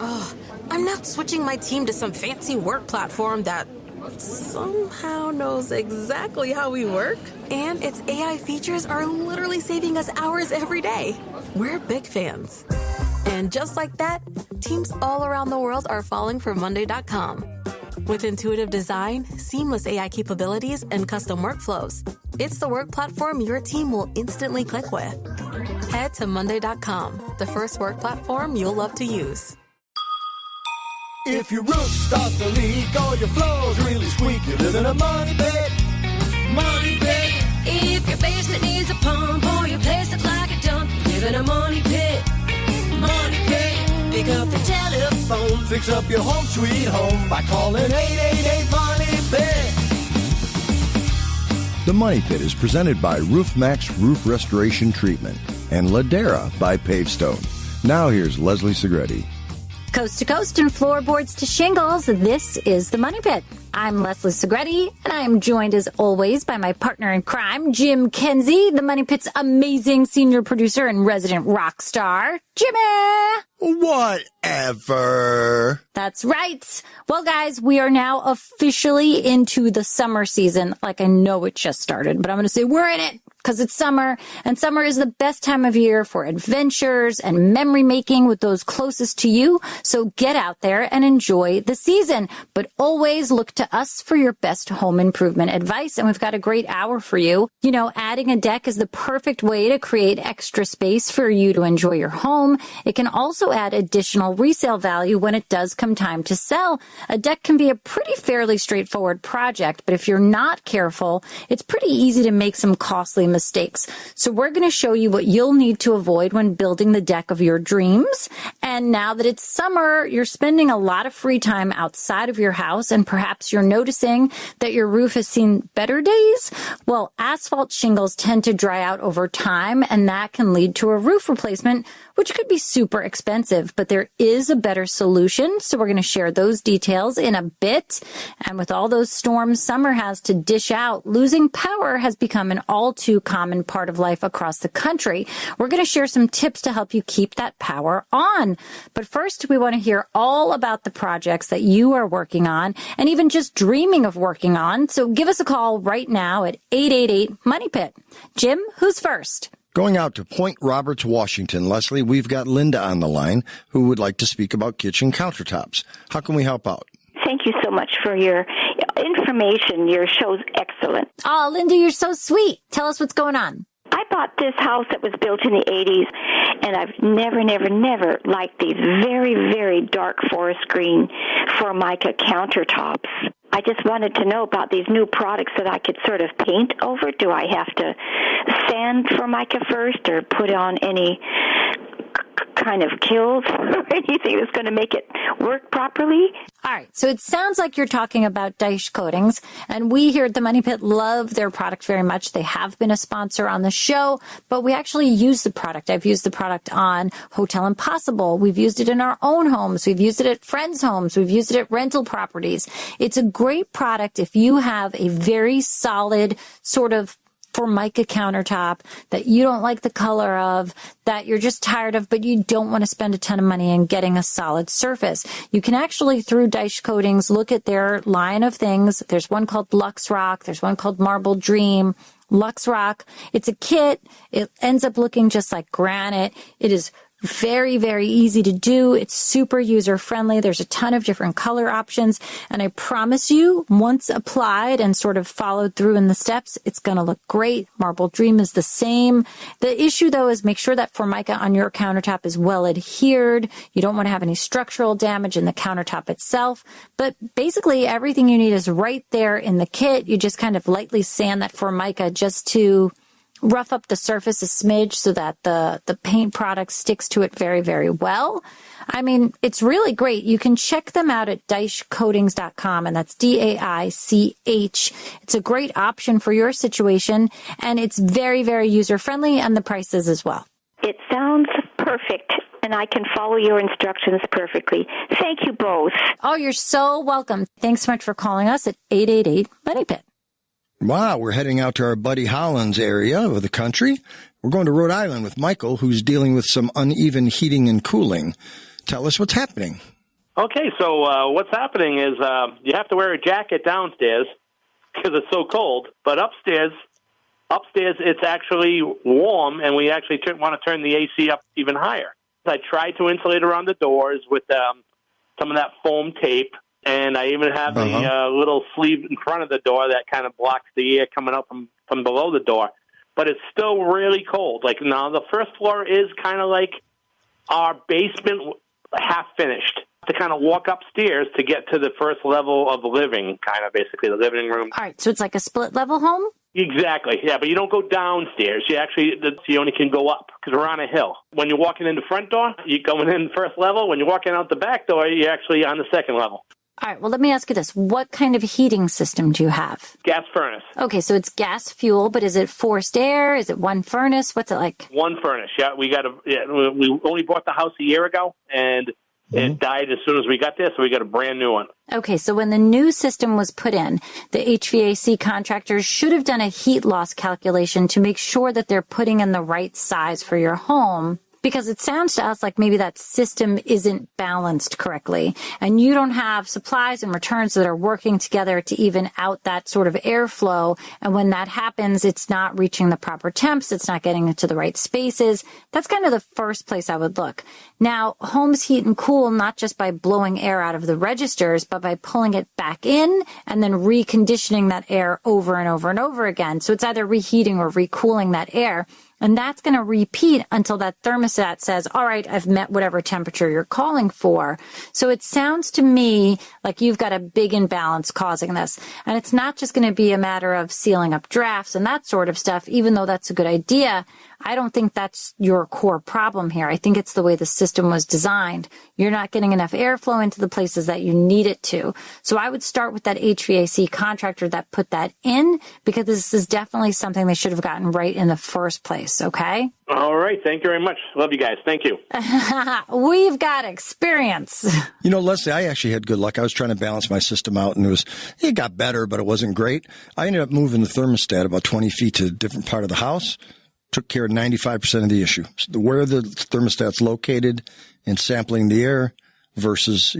I'm not switching my team to some fancy work platform that somehow knows exactly how we work. And its AI features are literally saving us hours every day. We're big fans. And just like that, teams all around the world are falling for Monday.com. With intuitive design, seamless AI capabilities, and custom workflows, it's the work platform your team will instantly click with. Head to Monday.com, the first work platform you'll love to use. If your roof starts to leak or your floor's really squeak, you live in a money pit. Money pit. If your basement needs a pump or your place looks like a dump, you live in a money pit. Money pit. Pick up the telephone. Fix up your home sweet home by calling 888-MONEY-PIT. The Money Pit is presented by Roof Maxx Roof Restoration Treatment and Ladera by Pavestone. Now here's Leslie Segretti. Coast to coast and floorboards to shingles, this is the Money Pit. I'm Leslie Segretti, and I am joined as always by my partner in crime, Jim Kenzie, the Money Pit's amazing senior producer and resident rock star. Jimmy! Whatever. That's right. Well, guys, we are now officially into the summer season. Like, I know it just started, but I'm going to say we're in it. Because it's summer, and summer is the best time of year for adventures and memory making with those closest to you. So get out there and enjoy the season. But always look to us for your best home improvement advice. And we've got a great hour for you. You know, adding a deck is the perfect way to create extra space for you to enjoy your home. It can also add additional resale value when it does come time to sell. A deck can be a pretty fairly straightforward project, but if you're not careful, it's pretty easy to make some costly mistakes. So we're going to show you what you'll need to avoid when building the deck of your dreams. And now that it's summer, you're spending a lot of free time outside of your house, and perhaps you're noticing that your roof has seen better days. Well, asphalt shingles tend to dry out over time, and that can lead to a roof replacement, which could be super expensive, but there is a better solution. So we're going to share those details in a bit. And with all those storms summer has to dish out, losing power has become an all too common part of life across the country. We're going to share some tips to help you keep that power on. But first, we want to hear all about the projects that you are working on and even just dreaming of working on. So give us a call right now at 888-MONEY-PIT. Jim, who's first? Going out to Point Roberts, Washington, Leslie, we've got Linda on the line who would like to speak about kitchen countertops. How can we help out? Thank you so much for your information. Your show's excellent. Oh, Linda, you're so sweet. Tell us what's going on. I bought this house that was built in the 80s, and I've never liked these very, very dark forest green Formica countertops. I just wanted to know about these new products that I could sort of paint over. Do I have to sand Formica first or put on any kind of kills or anything that's going to make it work properly? All right. So it sounds like you're talking about Dice Coatings, and we here at the Money Pit love their product very much. They have been a sponsor on the show, but we actually use the product. I've used the product on Hotel Impossible. We've used it in our own homes. We've used it at friends' homes. We've used it at rental properties. It's a great product if you have a very solid sort of Formica countertop that you don't like the color of, that you're just tired of, but you don't want to spend a ton of money in getting a solid surface. You can actually, through Dice Coatings, look at their line of things. There's one called Lux Rock. There's one called Marble Dream. Lux Rock, it's a kit. It ends up looking just like granite. It is very, very easy to do. It's super user-friendly. There's a ton of different color options. And I promise you, once applied and sort of followed through in the steps, it's going to look great. Marble Dream is the same. The issue, though, is make sure that Formica on your countertop is well adhered. You don't want to have any structural damage in the countertop itself. But basically, everything you need is right there in the kit. You just kind of lightly sand that Formica just to rough up the surface a smidge so that the paint product sticks to it very, very well. I mean, it's really great. You can check them out at dicecoatings.com, and that's DAICH. It's a great option for your situation, and it's very, very user-friendly, and the prices as well. It sounds perfect, and I can follow your instructions perfectly. Thank you both. Oh, you're so welcome. Thanks so much for calling us at 888-MONEY-PIT. Wow, we're heading out to our Buddy Holland's area of the country. We're going to Rhode Island with Michael, who's dealing with some uneven heating and cooling. Tell us what's happening. Okay, so what's happening is you have to wear a jacket downstairs because it's so cold. But upstairs it's actually warm, and we actually want to turn the AC up even higher. I tried to insulate around the doors with some of that foam tape, and I even have a little sleeve in front of the door that kind of blocks the air coming up from below the door. But it's still really cold. Like, now the first floor is kind of like our basement, half finished. To kind of walk upstairs to get to the first level of living, kind of basically the living room. All right, so it's like a split-level home? Exactly, yeah, but you don't go downstairs. You only can go up because we're on a hill. When you're walking in the front door, you're going in first level. When you're walking out the back door, you're actually on the second level. All right, well, let me ask you this. What kind of heating system do you have? Gas furnace. Okay, so it's gas fuel, but is it forced air? Is it one furnace? What's it like? One furnace, yeah. We only bought the house a year ago, and it died as soon as we got there, so we got a brand new one. Okay, so when the new system was put in, the HVAC contractors should have done a heat loss calculation to make sure that they're putting in the right size for your home. Because it sounds to us like maybe that system isn't balanced correctly, and you don't have supplies and returns that are working together to even out that sort of airflow. And when that happens, it's not reaching the proper temps. It's not getting into the right spaces. That's kind of the first place I would look. Now, homes heat and cool not just by blowing air out of the registers, but by pulling it back in and then reconditioning that air over and over and over again. So it's either reheating or recooling that air. And that's going to repeat until that thermostat says, all right, I've met whatever temperature you're calling for. So it sounds to me like you've got a big imbalance causing this. And it's not just going to be a matter of sealing up drafts and that sort of stuff, even though that's a good idea. I don't think that's your core problem here. I think it's the way the system was designed. You're not getting enough airflow into the places that you need it to. So I would start with that HVAC contractor that put that in, because this is definitely something they should have gotten right in the first place, okay? All right. Thank you very much. Love you guys. Thank you. We've got experience. You know, Leslie, I actually had good luck. I was trying to balance my system out, and it got better, but it wasn't great. I ended up moving the thermostat about 20 feet to a different part of the house. Took care of 95% of the issue. So where the thermostat's located and sampling the air versus,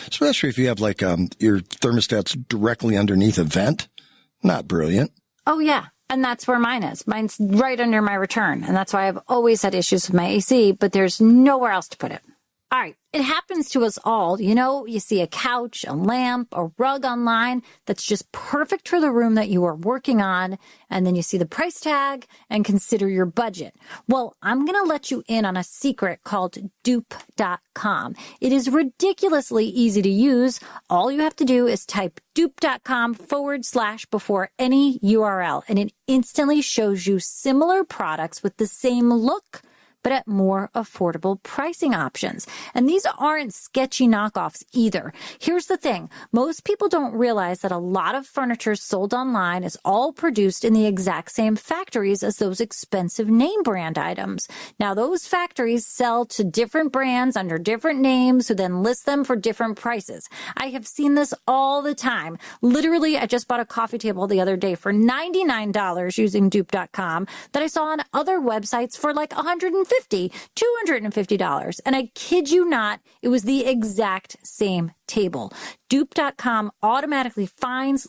especially if you have like your thermostat's directly underneath a vent, not brilliant. Oh, yeah. And that's where mine is. Mine's right under my return. And that's why I've always had issues with my AC, but there's nowhere else to put it. All right. It happens to us all. You see a couch, a lamp, a rug online that's just perfect for the room that you are working on. And then you see the price tag and consider your budget. Well, I'm going to let you in on a secret called dupe.com. It is ridiculously easy to use. All you have to do is type dupe.com / before any URL, and it instantly shows you similar products with the same look, but at more affordable pricing options. And these aren't sketchy knockoffs either. Here's the thing. Most people don't realize that a lot of furniture sold online is all produced in the exact same factories as those expensive name brand items. Now, those factories sell to different brands under different names, who then list them for different prices. I have seen this all the time. Literally, I just bought a coffee table the other day for $99 using dupe.com that I saw on other websites for like $150, $250. And I kid you not, it was the exact same table. Dupe.com automatically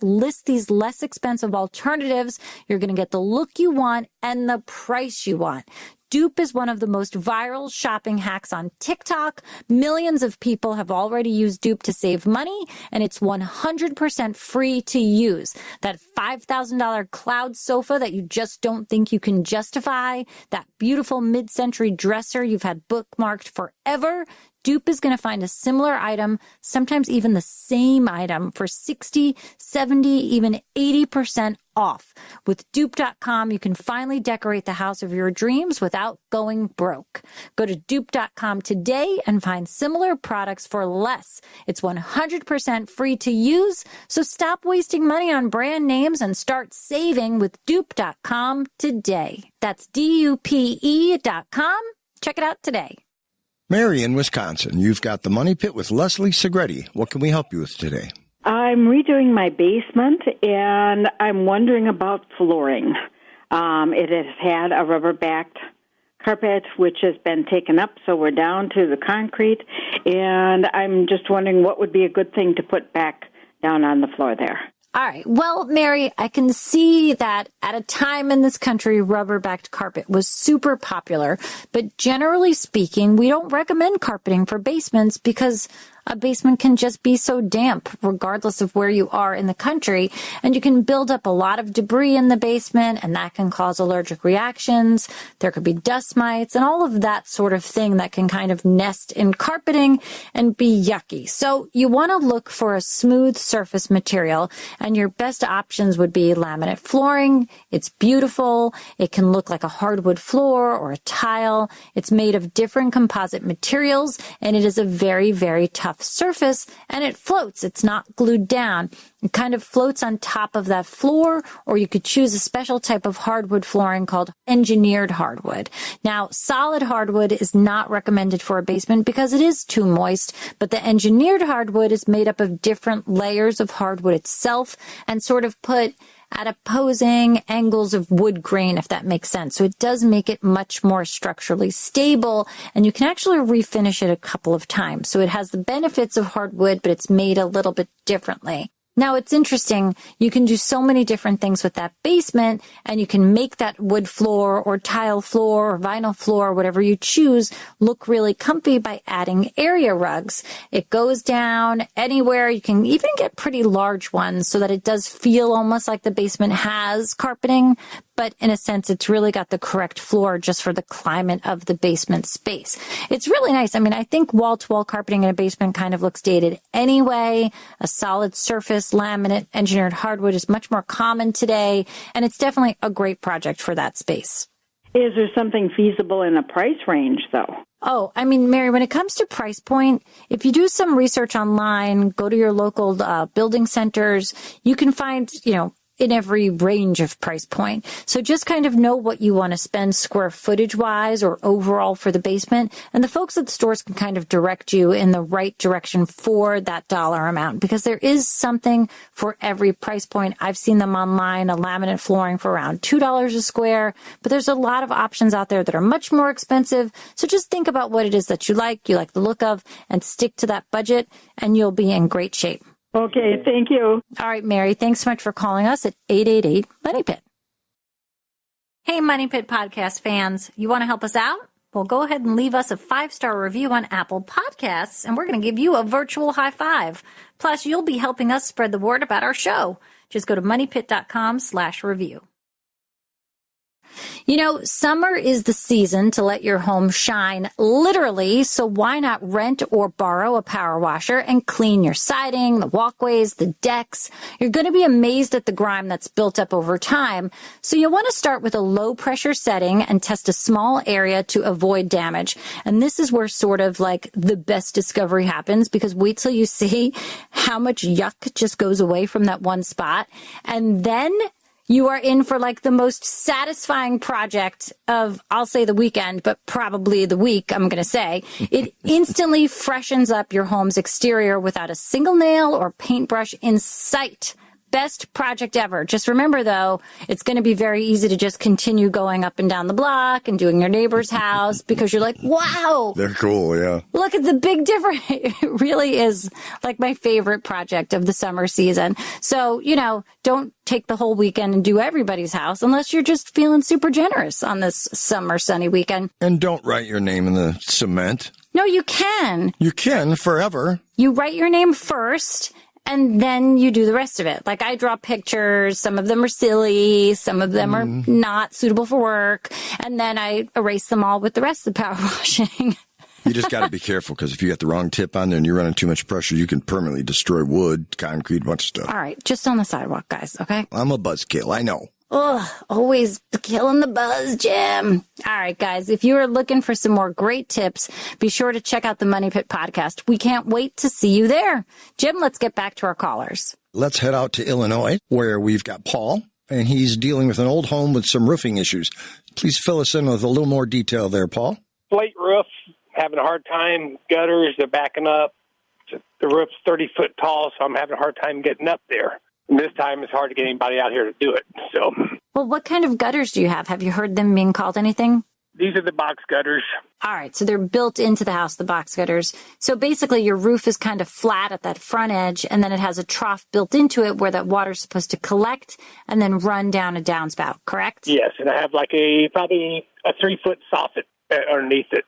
lists these less expensive alternatives. You're going to get the look you want and the price you want. Dupe is one of the most viral shopping hacks on TikTok. Millions of people have already used Dupe to save money, and it's 100% free to use. That $5,000 cloud sofa that you just don't think you can justify, that beautiful mid-century dresser you've had bookmarked forever, Dupe is going to find a similar item, sometimes even the same item, for 60, 70, even 80% off. With Dupe.com, you can finally decorate the house of your dreams without going broke. Go to Dupe.com today and find similar products for less. It's 100% free to use, so stop wasting money on brand names and start saving with Dupe.com today. That's DUPE.com. Check it out today. Mary in Wisconsin, you've got the Money Pit with Leslie Segretti. What can we help you with today? I'm redoing my basement, and I'm wondering about flooring. It has had a rubber-backed carpet, which has been taken up, so we're down to the concrete. And I'm just wondering what would be a good thing to put back down on the floor there. All right. Well, Mary, I can see that at a time in this country, rubber-backed carpet was super popular. But generally speaking, we don't recommend carpeting for basements because a basement can just be so damp, regardless of where you are in the country. And you can build up a lot of debris in the basement, and that can cause allergic reactions. There could be dust mites and all of that sort of thing that can kind of nest in carpeting and be yucky. So you want to look for a smooth surface material, and your best options would be laminate flooring. It's beautiful. It can look like a hardwood floor or a tile. It's made of different composite materials, and it is a very, very tough surface, and it floats. It's not glued down. It kind of floats on top of that floor, or you could choose a special type of hardwood flooring called engineered hardwood. Now, solid hardwood is not recommended for a basement because it is too moist, but the engineered hardwood is made up of different layers of hardwood itself and sort of put at opposing angles of wood grain, if that makes sense. So it does make it much more structurally stable, and you can actually refinish it a couple of times. So it has the benefits of hardwood, but it's made a little bit differently. Now, it's interesting. You can do so many different things with that basement, and you can make that wood floor or tile floor or vinyl floor, whatever you choose, look really comfy by adding area rugs. It goes down anywhere. You can even get pretty large ones so that it does feel almost like the basement has carpeting, but in a sense, it's really got the correct floor just for the climate of the basement space. It's really nice. I mean, I think wall-to-wall carpeting in a basement kind of looks dated anyway. A solid surface, laminate, engineered hardwood is much more common today, and it's definitely a great project for that space. Is there something feasible in a price range, though? Oh, I mean, Mary, when it comes to price point, if you do some research online, go to your local building centers, you can find, in every range of price point. So just kind of know what you want to spend square footage wise or overall for the basement. And the folks at the stores can kind of direct you in the right direction for that dollar amount, because there is something for every price point. I've seen them online, a laminate flooring for around $2 a square, but there's a lot of options out there that are much more expensive. So just think about what it is that you like the look of, and stick to that budget, and you'll be in great shape. Okay, thank you. All right, Mary, thanks so much for calling us at 888-MONEY-PIT. Hey, Money Pit podcast fans, you want to help us out? Well, go ahead and leave us a 5-star review on Apple Podcasts, and we're going to give you a virtual high five. Plus, you'll be helping us spread the word about our show. Just go to moneypit.com/review. Summer is the season to let your home shine, literally, so why not rent or borrow a power washer and clean your siding, the walkways, the decks? You're going to be amazed at the grime that's built up over time, so you'll want to start with a low-pressure setting and test a small area to avoid damage. And this is where sort of like the best discovery happens, because wait till you see how much yuck just goes away from that one spot, and then you are in for like the most satisfying project of, I'll say the weekend, but probably the week, I'm going to say. It instantly freshens up your home's exterior without a single nail or paintbrush in sight. Best project ever. Just remember, though, it's going to be very easy to just continue going up and down the block and doing your neighbor's house because you're like, wow. They're cool, yeah. Look at the big difference. It really is like my favorite project of the summer season. So, don't take the whole weekend and do everybody's house unless you're just feeling super generous on this summer sunny weekend. And don't write your name in the cement. No, you can. You can forever. You write your name first, and then you do the rest of it. Like, I draw pictures. Some of them are silly. Some of them are not suitable for work. And then I erase them all with the rest of the power washing. You just got to be careful, because if you get the wrong tip on there and you're running too much pressure, you can permanently destroy wood, concrete, a bunch of stuff. All right. Just on the sidewalk, guys. Okay? I'm a buzzkill. I know. Ugh, always killing the buzz, Jim. All right, guys, if you are looking for some more great tips, be sure to check out the Money Pit podcast. We can't wait to see you there. Jim, let's get back to our callers. Let's head out to Illinois, where we've got Paul, and he's dealing with an old home with some roofing issues. Please fill us in with a little more detail there, Paul. Slate roof, having a hard time. Gutters, they're backing up. The roof's 30 foot tall, so I'm having a hard time getting up there. And this time it's hard to get anybody out here to do it. So, well, what kind of gutters do you have? Have you heard them being called anything? These are the box gutters. All right, so they're built into the house, the box gutters. So basically your roof is kind of flat at that front edge, and then it has a trough built into it where that water's supposed to collect and then run down a downspout, correct? Yes, and I have like probably a 3-foot soffit underneath it,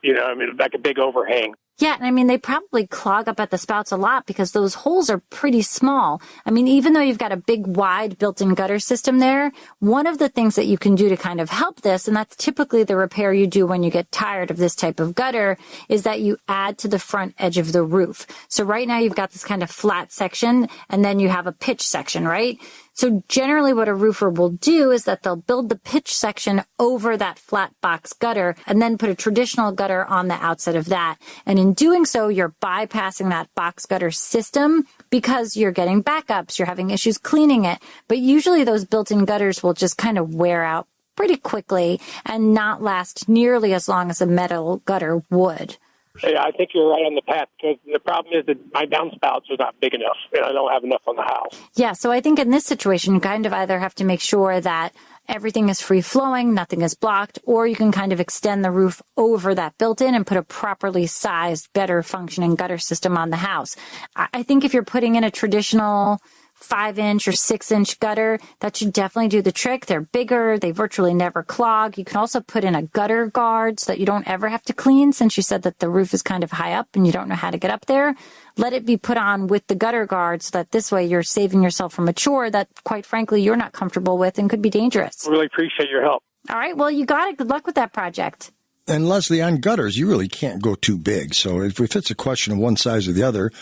like a big overhang. Yeah, and I mean, they probably clog up at the spouts a lot because those holes are pretty small. I mean, even though you've got a big, wide built-in gutter system there, one of the things that you can do to kind of help this, and that's typically the repair you do when you get tired of this type of gutter, is that you add to the front edge of the roof. So right now you've got this kind of flat section, and then you have a pitch section, right? So generally what a roofer will do is that they'll build the pitch section over that flat box gutter and then put a traditional gutter on the outside of that. And in doing so, you're bypassing that box gutter system because you're getting backups, you're having issues cleaning it. But usually those built-in gutters will just kind of wear out pretty quickly and not last nearly as long as a metal gutter would. Yeah, I think you're right on the path because the problem is that my downspouts are not big enough and I don't have enough on the house. Yeah, so I think in this situation, you kind of either have to make sure that everything is free flowing, nothing is blocked, or you can kind of extend the roof over that built-in and put a properly sized, better functioning gutter system on the house. I think if you're putting in a traditional 5-inch or 6-inch gutter, that should definitely do the trick. They're bigger. They virtually never clog. You can also put in a gutter guard so that you don't ever have to clean, since you said that the roof is kind of high up and you don't know how to get up there. Let it be put on with the gutter guard so that this way you're saving yourself from a chore that, quite frankly, you're not comfortable with and could be dangerous. I really appreciate your help. All right. Well, you got it. Good luck with that project. And Leslie, on gutters, you really can't go too big. So if it's a question of one size or the other,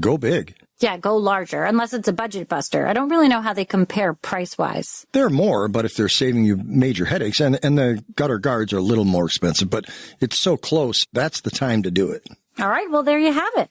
go big. Yeah, go larger, unless it's a budget buster. I don't really know how they compare price-wise. They're more, but if they're saving you major headaches, and the gutter guards are a little more expensive, but it's so close, that's the time to do it. All right, well, there you have it.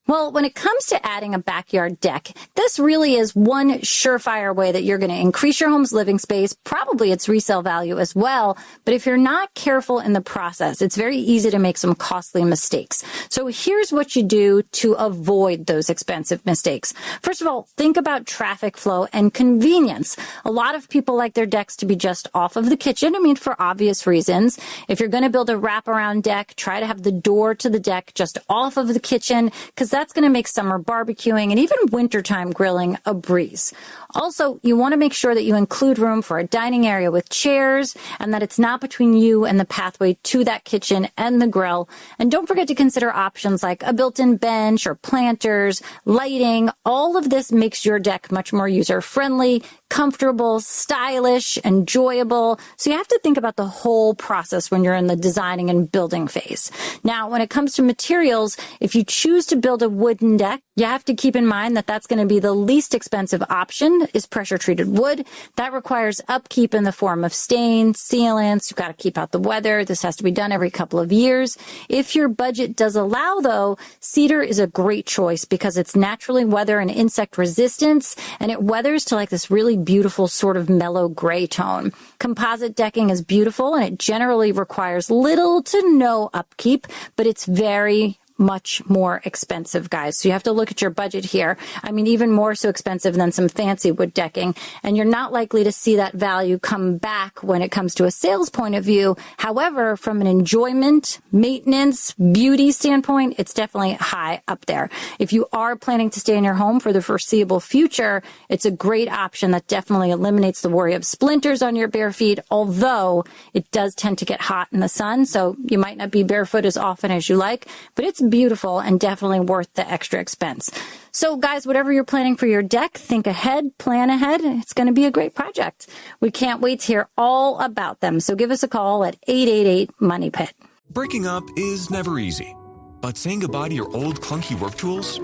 Well, when it comes to adding a backyard deck, this really is one surefire way that you're going to increase your home's living space, probably its resale value as well. But if you're not careful in the process, it's very easy to make some costly mistakes. So here's what you do to avoid those expensive mistakes. First of all, think about traffic flow and convenience. A lot of people like their decks to be just off of the kitchen. I mean, for obvious reasons. If you're going to build a wraparound deck, try to have the door to the deck just off of the kitchen, because that's going to make summer barbecuing and even wintertime grilling a breeze. Also, you want to make sure that you include room for a dining area with chairs and that it's not between you and the pathway to that kitchen and the grill. And don't forget to consider options like a built-in bench or planters, lighting. All of this makes your deck much more user-friendly, comfortable, stylish, enjoyable. So you have to think about the whole process when you're in the designing and building phase. Now, when it comes to materials, if you choose to build a wooden deck, you have to keep in mind that that's going to be the least expensive option is pressure-treated wood. That requires upkeep in the form of stains, sealants. You've got to keep out the weather. This has to be done every couple of years. If your budget does allow, though, cedar is a great choice because it's naturally weather and insect resistance, and it weathers to like this really beautiful sort of mellow gray tone. Composite decking is beautiful, and it generally requires little to no upkeep, but it's very much more expensive, guys. So you have to look at your budget here. I mean, even more so expensive than some fancy wood decking. And you're not likely to see that value come back when it comes to a sales point of view. However, from an enjoyment, maintenance, beauty standpoint, it's definitely high up there. If you are planning to stay in your home for the foreseeable future, it's a great option that definitely eliminates the worry of splinters on your bare feet, although it does tend to get hot in the sun. So you might not be barefoot as often as you like, but it's beautiful and definitely worth the extra expense. So guys, whatever you're planning for your deck, think ahead, plan ahead. It's going to be a great project. We can't wait to hear all about them. So give us a call at 888-MONEY-PIT. Breaking up is never easy, but saying goodbye to your old clunky work tools,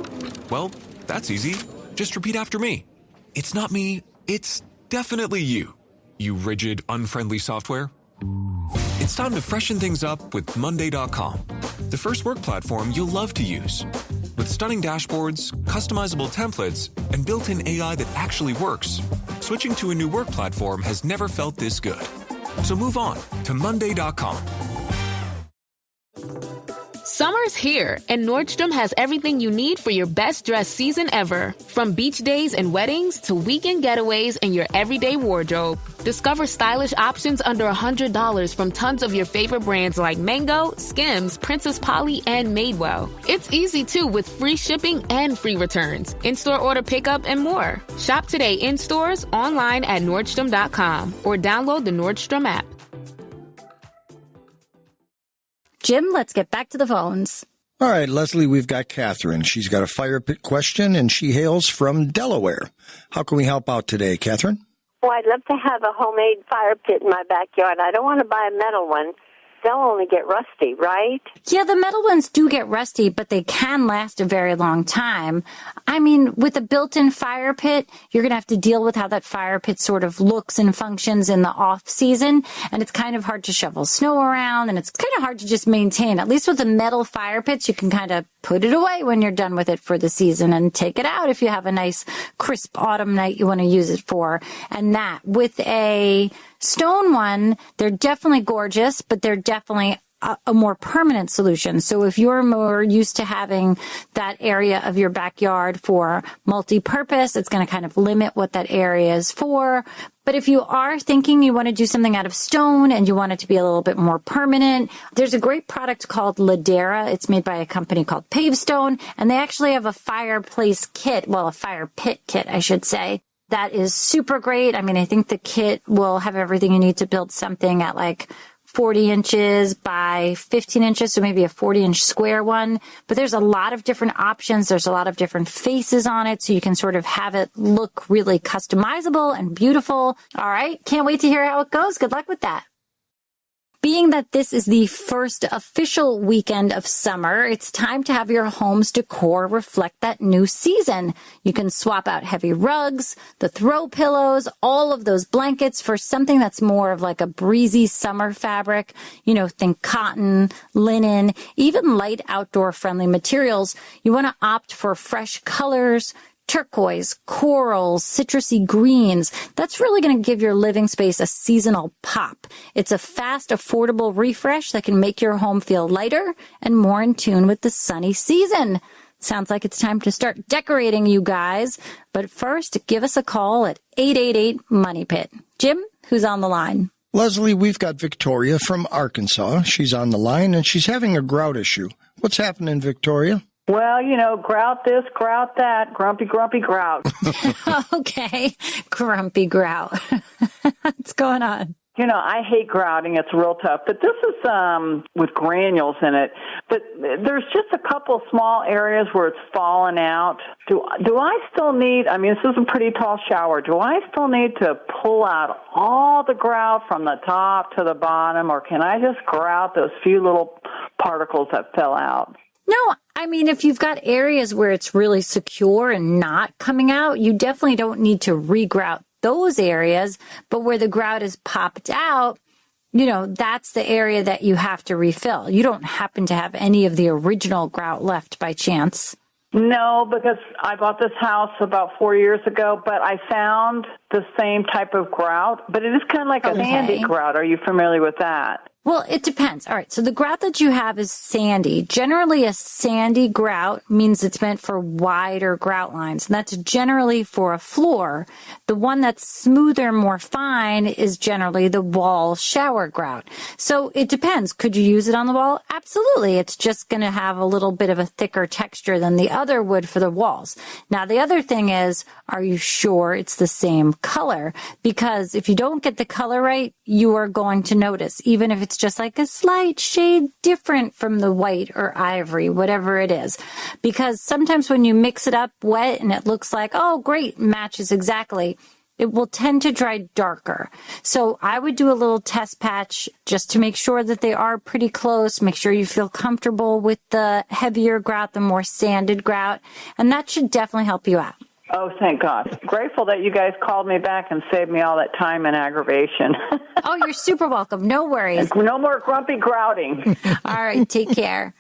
well, that's easy. Just repeat after me. It's not me, it's definitely you. You rigid, unfriendly software. It's time to freshen things up with Monday.com, the first work platform you'll love to use. With stunning dashboards, customizable templates, and built-in AI that actually works, switching to a new work platform has never felt this good. So move on to Monday.com. Summer Summer's here, and Nordstrom has everything you need for your best dress season ever. From beach days and weddings to weekend getaways and your everyday wardrobe. Discover stylish options under $100 from tons of your favorite brands like Mango, Skims, Princess Polly, and Madewell. It's easy, too, with free shipping and free returns, in-store order pickup, and more. Shop today in stores, online at Nordstrom.com, or download the Nordstrom app. Jim, let's get back to the phones. All right, Leslie, we've got Catherine. She's got a fire pit question, and she hails from Delaware. How can we help out today, Catherine? Well, I'd love to have a homemade fire pit in my backyard. I don't want to buy a metal one. They'll only get rusty, right? Yeah, the metal ones do get rusty, but they can last a very long time. I mean, with a built-in fire pit, you're going to have to deal with how that fire pit sort of looks and functions in the off-season, and it's kind of hard to shovel snow around, and it's kind of hard to just maintain. At least with the metal fire pits, you can kind of put it away when you're done with it for the season and take it out if you have a nice, crisp autumn night you want to use it for. And that, with a stone one, they're definitely gorgeous, but they're definitely a more permanent solution. So if you're more used to having that area of your backyard for multi-purpose, it's going to kind of limit what that area is for. But if you are thinking you want to do something out of stone and you want it to be a little bit more permanent, there's a great product called Ladera. It's made by a company called Pavestone, and they actually have a fireplace kit, well, a fire pit kit, I should say. That is super great. I mean, I think the kit will have everything you need to build something at like 40 inches by 15 inches, so maybe a 40-inch square one. But there's a lot of different options. There's a lot of different faces on it, so you can sort of have it look really customizable and beautiful. All right, can't wait to hear how it goes. Good luck with that. Being that this is the first official weekend of summer, it's time to have your home's decor reflect that new season. You can swap out heavy rugs, the throw pillows, all of those blankets for something that's more of like a breezy summer fabric. You know, think cotton, linen, even light outdoor friendly materials. You want to opt for fresh colors, turquoise, corals, citrusy greens. That's really going to give your living space a seasonal pop. It's a fast, affordable refresh that can make your home feel lighter and more in tune with the sunny season. Sounds like it's time to start decorating, you guys. But first, give us a call at 888-MONEY-PIT. Jim, who's on the line? Leslie, we've got Victoria from Arkansas. She's on the line, and she's having a grout issue. What's happening, Victoria? Well, you know, grout this, grout that, grumpy grout. Okay, grumpy grout. What's going on? You know, I hate grouting. It's real tough. But this is with granules in it. But there's just a couple small areas where it's fallen out. Do I still need, I mean, this is a pretty tall shower. Do I still need to pull out all the grout from the top to the bottom, or can I just grout those few little particles that fell out? No, I mean, if you've got areas where it's really secure and not coming out, you definitely don't need to regrout those areas. But where the grout is popped out, you know, that's the area that you have to refill. You don't happen to have any of the original grout left by chance. No, because I bought this house about 4 years ago, but I found the same type of grout, but it is kind of like a sandy grout. Are you familiar with that? Well, it depends. All right. So the grout that you have is sandy. Generally, a sandy grout means it's meant for wider grout lines. And that's generally for a floor. The one that's smoother, more fine is generally the wall shower grout. So it depends. Could you use it on the wall? Absolutely. It's just going to have a little bit of a thicker texture than the other would for the walls. Now, the other thing is, are you sure it's the same color? Because if you don't get the color right, you are going to notice, even if it's just like a slight shade different from the white or ivory, whatever it is. Because sometimes when you mix it up wet and it looks like, oh, great, matches exactly, it will tend to dry darker. So I would do a little test patch just to make sure that they are pretty close. Make sure you feel comfortable with the heavier grout, the more sanded grout, and that should definitely help you out. Oh, thank God. Grateful that you guys called me back and saved me all that time and aggravation. Oh, you're super welcome. No worries. No more grumpy grouting. All right, take care.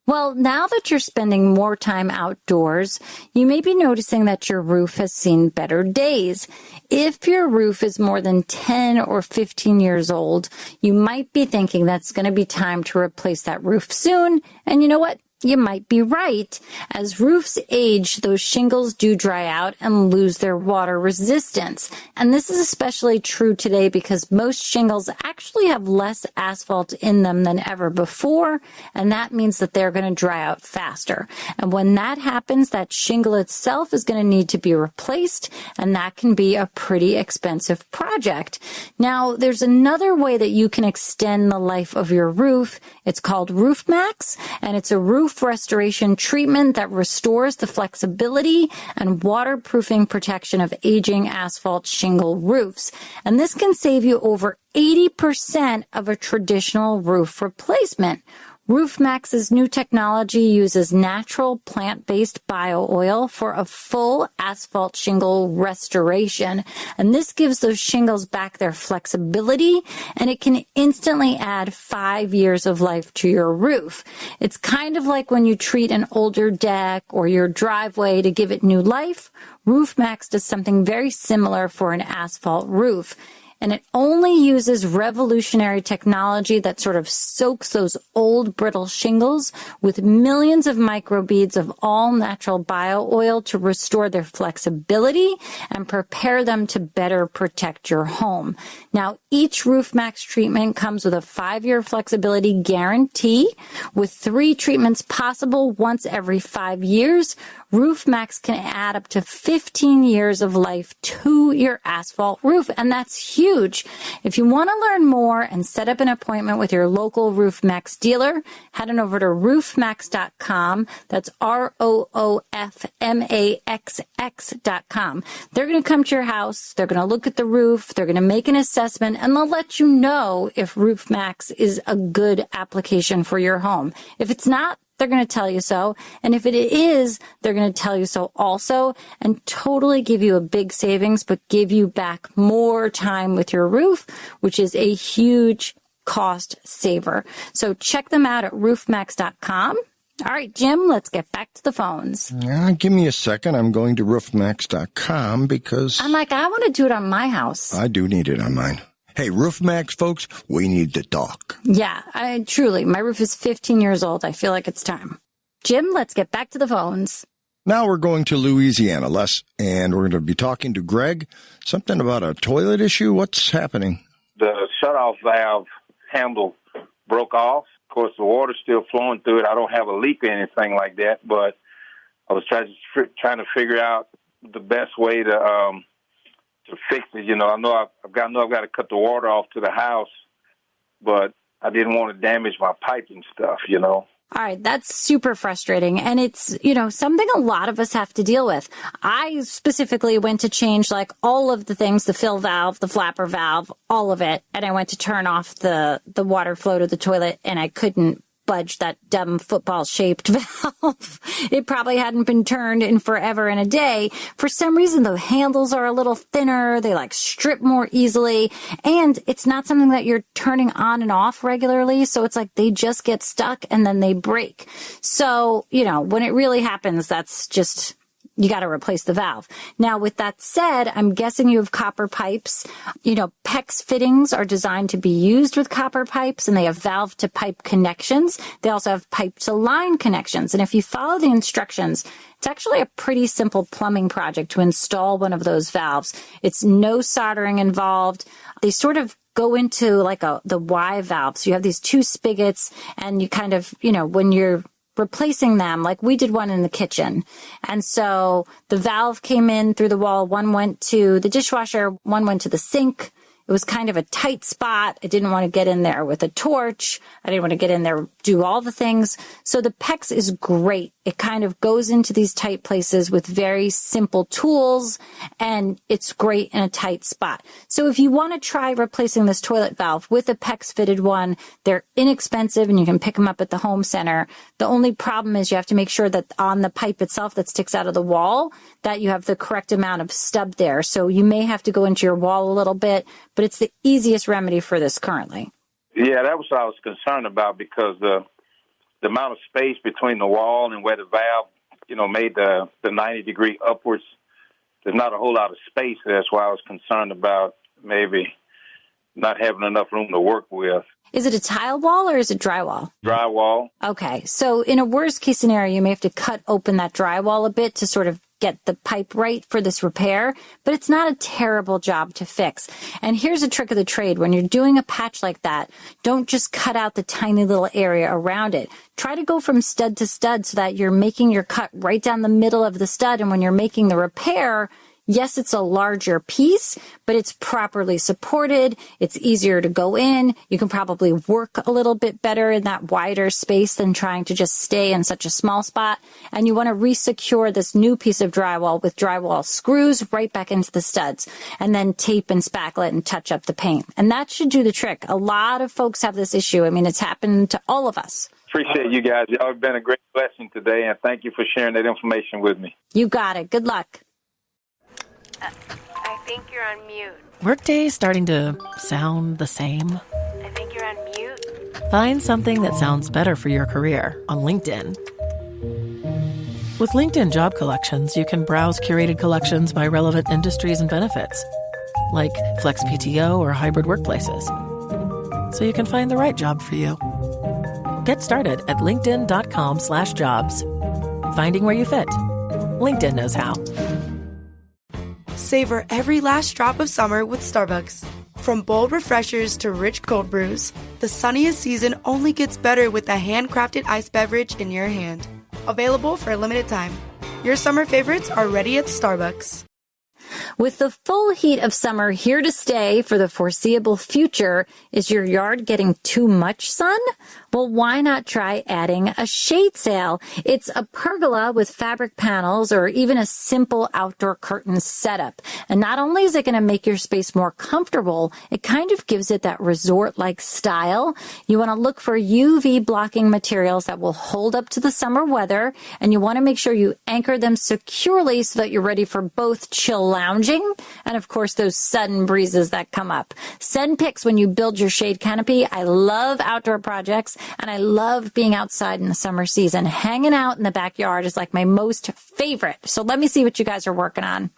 Well, now that you're spending more time outdoors, you may be noticing that your roof has seen better days. If your roof is more than 10 or 15 years old, you might be thinking that's going to be time to replace that roof soon. And you know what? You might be right. As roofs age, those shingles do dry out and lose their water resistance. And this is especially true today because most shingles actually have less asphalt in them than ever before, and that means that they're going to dry out faster. And when that happens, that shingle itself is going to need to be replaced, and that can be a pretty expensive project. Now, there's another way that you can extend the life of your roof. It's called Roof Maxx, and it's a roof restoration treatment that restores the flexibility and waterproofing protection of aging asphalt shingle roofs. And this can save you over 80% of a traditional roof replacement. Roof Maxx's new technology uses natural plant-based bio-oil for a full asphalt shingle restoration. And this gives those shingles back their flexibility, and it can instantly add 5 years of life to your roof. It's kind of like when you treat an older deck or your driveway to give it new life. Roof Maxx does something very similar for an asphalt roof. And it only uses revolutionary technology that sort of soaks those old brittle shingles with millions of microbeads of all natural bio-oil to restore their flexibility and prepare them to better protect your home. Now, each Roof Maxx treatment comes with a 5-year flexibility guarantee with 3 treatments possible once every 5 years. Roof Maxx can add up to 15 years of life to your asphalt roof, and that's huge. If you want to learn more and set up an appointment with your local Roof Maxx dealer, head on over to roofmax.com. That's ROOFMAXX.com. They're going to come to your house, they're going to look at the roof, they're going to make an assessment, and they'll let you know if Roof Maxx is a good application for your home. If it's not, they're going to tell you so. And if it is, they're going to tell you so also and totally give you a big savings, but give you back more time with your roof, which is a huge cost saver. So check them out at roofmax.com. All right, Jim, let's get back to the phones. Give me a second. I'm going to roofmax.com because I want to do it on my house. I do need it on mine. Hey, Roof Maxx, folks, we need to talk. Yeah, truly. My roof is 15 years old. I feel like it's time. Jim, let's get back to the phones. Now we're going to Louisiana, Les, and we're going to be talking to Greg. Something about a toilet issue. What's happening? The shutoff valve handle broke off. Of course, the water's still flowing through it. I don't have a leak or anything like that, but I was trying to figure out the best way to fix it. You know, I know I've got to cut the water off to the house, but I didn't want to damage my pipe and stuff, you know. All right, that's super frustrating. And it's, something a lot of us have to deal with. I specifically went to change all of the things, the fill valve, the flapper valve, all of it. And I went to turn off the water flow to the toilet, and I couldn't budge that dumb football-shaped valve. It probably hadn't been turned in forever and a day. For some reason, the handles are a little thinner. They strip more easily. And it's not something that you're turning on and off regularly. So it's they just get stuck and then they break. So, when it really happens, that's just, you got to replace the valve. Now, with that said, I'm guessing you have copper pipes. PEX fittings are designed to be used with copper pipes, and they have valve to pipe connections. They also have pipe to line connections. And if you follow the instructions, it's actually a pretty simple plumbing project to install one of those valves. It's no soldering involved. They sort of go into the Y valve. So you have these 2 spigots, and you kind of, when you're replacing them, we did one in the kitchen. And so the valve came in through the wall. One went to the dishwasher, one went to the sink. It was kind of a tight spot. I didn't want to get in there with a torch. I didn't want to get in there, do all the things. So the PEX is great. It kind of goes into these tight places with very simple tools, and it's great in a tight spot. So if you want to try replacing this toilet valve with a PEX fitted one, they're inexpensive and you can pick them up at the home center. The only problem is you have to make sure that on the pipe itself that sticks out of the wall, that you have the correct amount of stub there. So you may have to go into your wall a little bit, but it's the easiest remedy for this currently. Yeah, that was what I was concerned about, because the amount of space between the wall and where the valve, made the 90-degree upwards, there's not a whole lot of space there. That's why I was concerned about maybe not having enough room to work with. Is it a tile wall or is it drywall? Drywall. Okay. So in a worst case scenario, you may have to cut open that drywall a bit to sort of get the pipe right for this repair, but it's not a terrible job to fix. And here's a trick of the trade. When you're doing a patch like that, don't just cut out the tiny little area around it. Try to go from stud to stud so that you're making your cut right down the middle of the stud. And when you're making the repair, yes, it's a larger piece, but it's properly supported. It's easier to go in. You can probably work a little bit better in that wider space than trying to just stay in such a small spot. And you want to resecure this new piece of drywall with drywall screws right back into the studs, and then tape and spackle it and touch up the paint. And that should do the trick. A lot of folks have this issue. I mean, it's happened to all of us. Appreciate you guys. Y'all have been a great blessing today, and thank you for sharing that information with me. You got it. Good luck. I think you're on mute. Workday starting to sound the same? I think you're on mute. Find something that sounds better for your career on LinkedIn. With LinkedIn Job Collections, you can browse curated collections by relevant industries and benefits, like flex PTO or hybrid workplaces, so you can find the right job for you. Get started at linkedin.com/jobs. Finding where you fit. LinkedIn knows how. Savor every last drop of summer with Starbucks. From bold refreshers to rich cold brews, the sunniest season only gets better with a handcrafted iced beverage in your hand. Available for a limited time. Your summer favorites are ready at Starbucks. With the full heat of summer here to stay for the foreseeable future, is your yard getting too much sun? Well, why not try adding a shade sail? It's a pergola with fabric panels or even a simple outdoor curtain setup. And not only is it going to make your space more comfortable, it kind of gives it that resort-like style. You want to look for UV blocking materials that will hold up to the summer weather, and you want to make sure you anchor them securely so that you're ready for both chill lounging and, of course, those sudden breezes that come up. Send pics when you build your shade canopy. I love outdoor projects. And I love being outside in the summer season. Hanging out in the backyard is like my most favorite. So let me see what you guys are working on.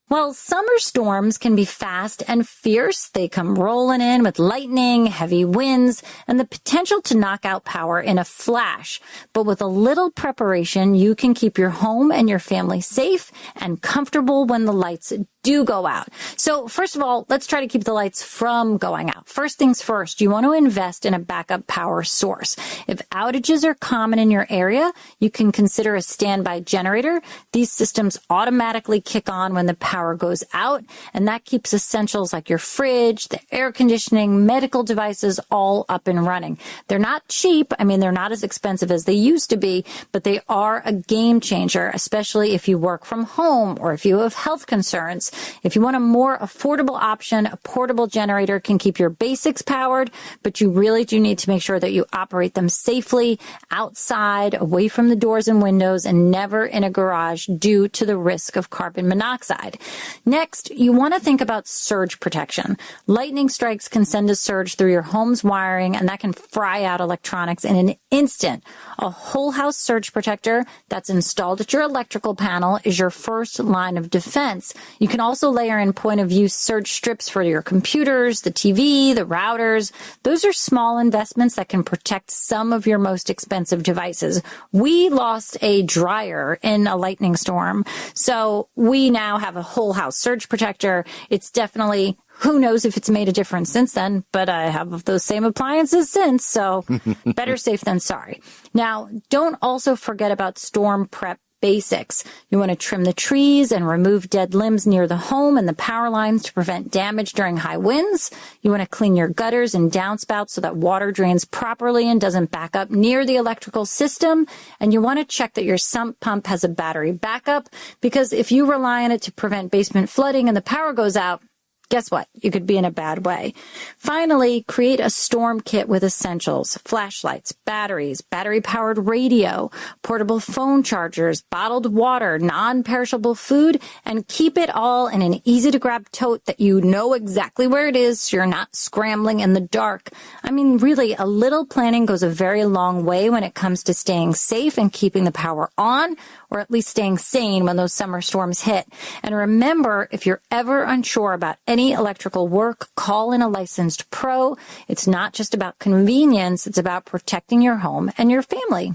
Well, summer storms can be fast and fierce. They come rolling in with lightning, heavy winds, and the potential to knock out power in a flash. But with a little preparation, you can keep your home and your family safe and comfortable when the lights do go out. So first of all, let's try to keep the lights from going out. First things first, you want to invest in a backup power source. If outages are common in your area, you can consider a standby generator. These systems automatically kick on when the power goes out, and that keeps essentials like your fridge, the air conditioning, medical devices all up and running. They're not cheap. I mean, they're not as expensive as they used to be, but they are a game changer, especially if you work from home or if you have health concerns. If you want a more affordable option, a portable generator can keep your basics powered, but you really do need to make sure that you operate them safely outside, away from the doors and windows, and never in a garage due to the risk of carbon monoxide. Next, you want to think about surge protection. Lightning strikes can send a surge through your home's wiring, and that can fry out electronics in an instant. A whole house surge protector that's installed at your electrical panel is your first line of defense. You can also layer in point-of-use surge strips for your computers, the TV, the routers. Those are small investments that can protect some of your most expensive devices. We lost a dryer in a lightning storm, so we now have a whole house surge protector. It's definitely, who knows if it's made a difference since then, but I have those same appliances since, so better safe than sorry. Now, don't also forget about storm prep basics. You want to trim the trees and remove dead limbs near the home and the power lines to prevent damage during high winds. You want to clean your gutters and downspouts so that water drains properly and doesn't back up near the electrical system. And you want to check that your sump pump has a battery backup, because if you rely on it to prevent basement flooding and the power goes out, guess what? You could be in a bad way. Finally, create a storm kit with essentials: flashlights, batteries, battery-powered radio, portable phone chargers, bottled water, non-perishable food, and keep it all in an easy-to-grab tote that you know exactly where it is so you're not scrambling in the dark. I mean, really, a little planning goes a very long way when it comes to staying safe and keeping the power on or at least staying sane when those summer storms hit. And remember, if you're ever unsure about any electrical work, call in a licensed pro. It's not just about convenience, it's about protecting your home and your family.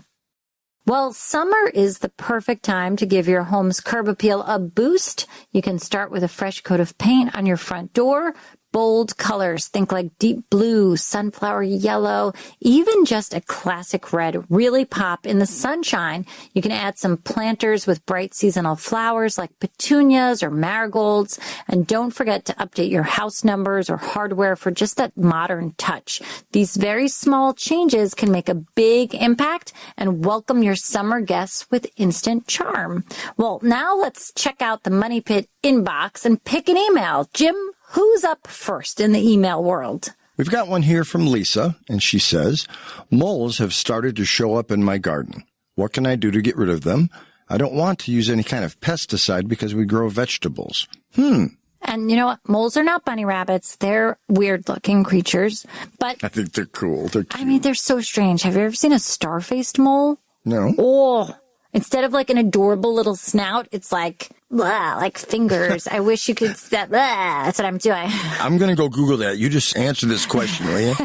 Well, summer is the perfect time to give your home's curb appeal a boost. You can start with a fresh coat of paint on your front door. Bold colors, think like deep blue, sunflower yellow, even just a classic red really pop in the sunshine. You can add some planters with bright seasonal flowers like petunias or marigolds. And don't forget to update your house numbers or hardware for just that modern touch. These very small changes can make a big impact and welcome your summer guests with instant charm. Well, now let's check out the Money Pit inbox and pick an email. Jim, who's up first in the email world? We've got one here from Lisa, and she says, moles have started to show up in my garden. What can I do to get rid of them? I don't want to use any kind of pesticide because we grow vegetables. And you know what? Moles are not bunny rabbits. They're weird-looking creatures. But I think they're cool. They're cute. I mean, they're so strange. Have you ever seen a star-faced mole? No. Oh, instead of like an adorable little snout, it's like, blah, like fingers. I wish you could, that's what I'm doing. I'm going to go Google that. You just answer this question, will you?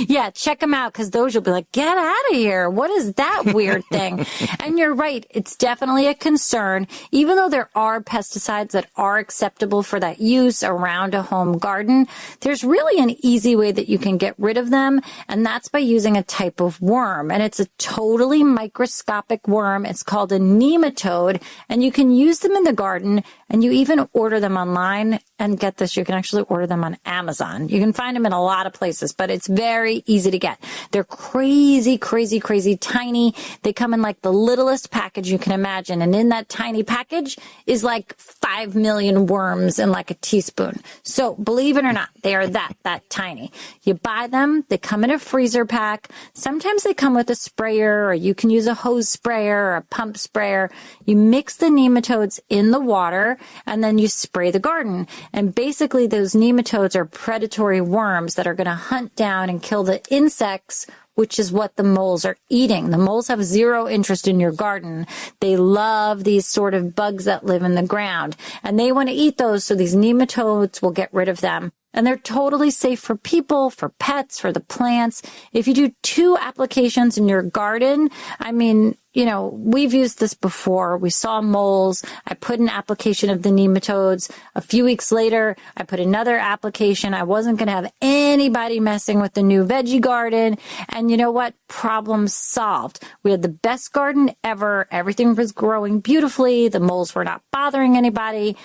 Yeah, check them out because those you'll be like, get out of here. What is that weird thing? And you're right. It's definitely a concern. Even though there are pesticides that are acceptable for that use around a home garden, there's really an easy way that you can get rid of them. And that's by using a type of worm. And it's a totally microscopic worm. It's called a nematode. And you can use them in the garden. And you even order them online. And get this, you can actually order them on Amazon. You can find them in a lot of places, but it's very easy to get. They're crazy, crazy, crazy tiny. They come in like the littlest package you can imagine. And in that tiny package is like 5 million worms in like a teaspoon. So believe it or not, they are that tiny. You buy them. They come in a freezer pack. Sometimes they come with a sprayer, or you can use a hose sprayer or a pump sprayer. You mix the nematodes in the water and then you spray the garden. And basically those nematodes are predatory worms that are going to hunt down and kill the insects, which is what the moles are eating. The moles have zero interest in your garden. They love these sort of bugs that live in the ground. And they want to eat those, so these nematodes will get rid of them. And they're totally safe for people, for pets, for the plants. If you do 2 applications in your garden, I mean, you know, we've used this before. We saw moles. I put an application of the nematodes. A few weeks later, I put another application. I wasn't going to have anybody messing with the new veggie garden. And you know what? Problem solved. We had the best garden ever. Everything was growing beautifully. The moles were not bothering anybody.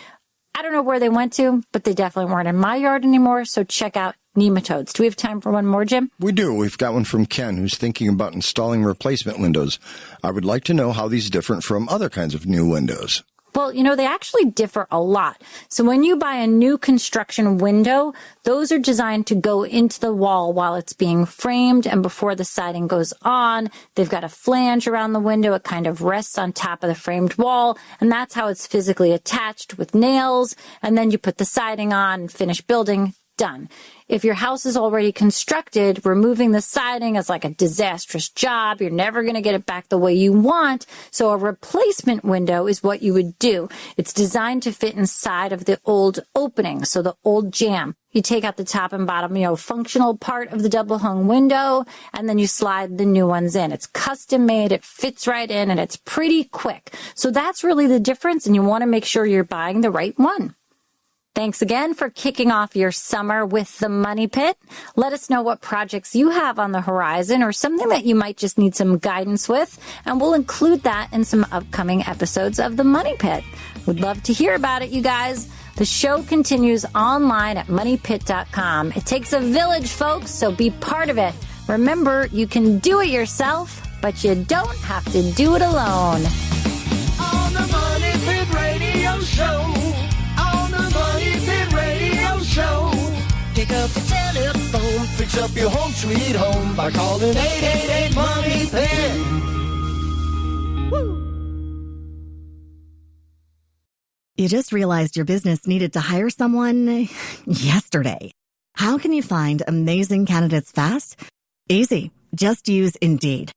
I don't know where they went to, but they definitely weren't in my yard anymore. So check out nematodes. Do we have time for one more, Jim? We do. We've got one from Ken, who's thinking about installing replacement windows. I would like to know how these differ from other kinds of new windows. Well, you know, they actually differ a lot. So when you buy a new construction window, those are designed to go into the wall while it's being framed and before the siding goes on. They've got a flange around the window. It kind of rests on top of the framed wall, and that's how it's physically attached with nails. And then you put the siding on and finish building. Done. If your house is already constructed, removing the siding is like a disastrous job. You're never going to get it back the way you want. So a replacement window is what you would do. It's designed to fit inside of the old opening, so the old jamb. You take out the top and bottom, functional part of the double hung window, and then you slide the new ones in. It's custom made, it fits right in, and it's pretty quick. So that's really the difference, and you want to make sure you're buying the right one. Thanks again for kicking off your summer with the Money Pit. Let us know what projects you have on the horizon or something that you might just need some guidance with, and we'll include that in some upcoming episodes of the Money Pit. We'd love to hear about it, you guys. The show continues online at moneypit.com. It takes a village, folks, so be part of it. Remember, you can do it yourself, but you don't have to do it alone. On the Money Pit Radio Show. Show. Pick up the telephone, fix up your home sweet home by calling 888-MONEY-PIT. You just realized your business needed to hire someone yesterday. How can you find amazing candidates fast? Easy. Just use Indeed.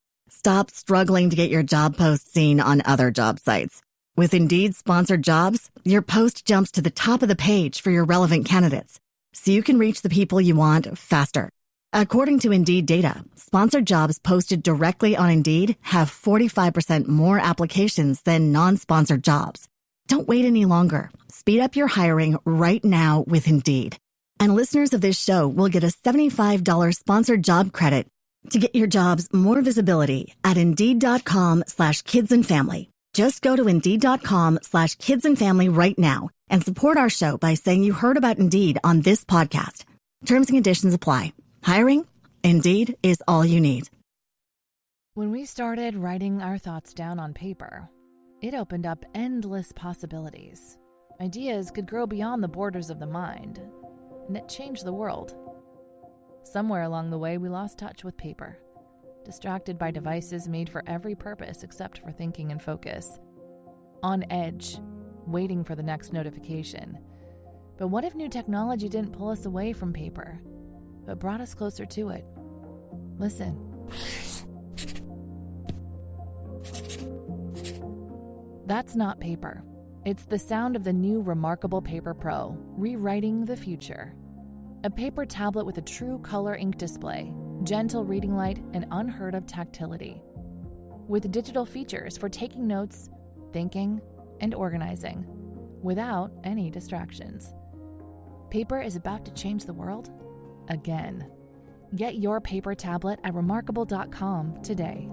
Stop struggling to get your job post seen on other job sites. With Indeed sponsored jobs, your post jumps to the top of the page for your relevant candidates, so you can reach the people you want faster. According to Indeed data, sponsored jobs posted directly on Indeed have 45% more applications than non-sponsored jobs. Don't wait any longer. Speed up your hiring right now with Indeed. And listeners of this show will get a $75 sponsored job credit to get your jobs more visibility at Indeed.com/kidsandfamily. Just go to Indeed.com/kidsandfamily right now and support our show by saying you heard about Indeed on this podcast. Terms and conditions apply. Hiring? Indeed is all you need. When we started writing our thoughts down on paper, it opened up endless possibilities. Ideas could grow beyond the borders of the mind, and it changed the world. Somewhere along the way, we lost touch with paper, distracted by devices made for every purpose except for thinking and focus. On edge, waiting for the next notification. But what if new technology didn't pull us away from paper, but brought us closer to it? Listen. That's not paper. It's the sound of the new Remarkable Paper Pro, rewriting the future. A paper tablet with a true color ink display, gentle reading light, and unheard of tactility. With digital features for taking notes, thinking, and organizing, without any distractions. Paper is about to change the world again. Get your paper tablet at remarkable.com today.